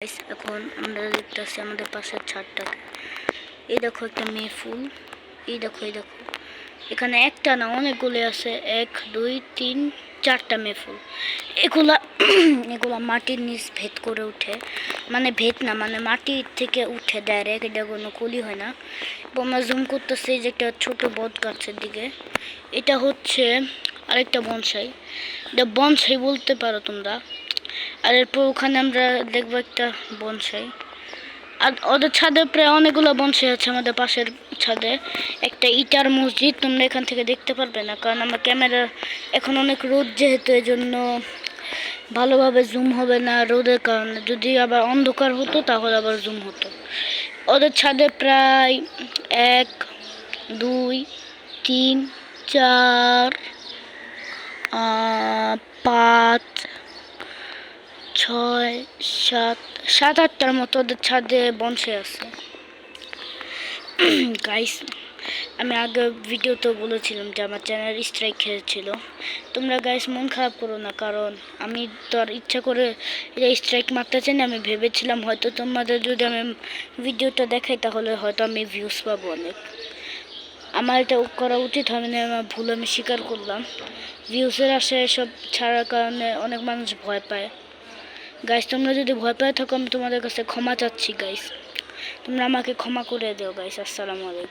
এখন আমরা দেখতেছি আমাদের পাশের ছাদটাকে। এই দেখো একটা মেয়ে ফুল, এই দেখো এখানে একটা না অনেকগুলো আছে, 1 2 3 4টা মেয়ে ফুল। এগুলা মাটির নিচ ভেদ করে উঠে, মানে ভেদ না, মানে মাটির থেকে উঠে ডাইরেক্ট, এটা কোনো কলি হয় না। আমরা জুম করতেছি যে একটা ছোট বট গাছের দিকে। এটা হচ্ছে আরেকটা বনসাই, এটা বনসাই বলতে পারো তোমরা। আর এরপর ওখানে আমরা দেখবো একটা বনসাই। আর ওদের ছাদে প্রায় অনেকগুলো বনসাই আছে। আমাদের পাশের ছাদে একটা ইটার মসজিদ, তোমরা এখান থেকে দেখতে পারবে না, কারণ আমার ক্যামেরা এখন অনেক রোদ, যেহেতু এই জন্য ভালোভাবে জুম হবে না রোদের কারণে। যদি আবার অন্ধকার হতো তাহলে আবার জুম হতো। ওদের ছাদে প্রায় 1 2 3 4 5 6 7 8টার মতো ওদের ছাদে বনসাই আছে। গাইস, আমি আগে ভিডিওতে বলেছিলাম যে আমার চ্যানেল স্ট্রাইক খেয়েছিল। তোমরা গাইস মন খারাপ করো না, কারণ আমি তো আর ইচ্ছা করে স্ট্রাইক মারতে চাই না। আমি ভেবেছিলাম হয়তো তোমাদের যদি আমি ভিডিওটা দেখাই তাহলে হয়তো আমি ভিউজ পাবো অনেক। আমার এটা করা উচিত হয় না, আমার ভুল আমি স্বীকার করলাম। ভিউজের আশায় এসব ছাড়ার কারণে অনেক মানুষ ভয় পায়। গাইস, তোমরা যদি ভয় পেয়ে থাকো আমি তোমাদের কাছে ক্ষমা চাচ্ছি গাইস, তোমরা আমাকে ক্ষমা করে দিও গাইস। আসসালামু আলাইকুম।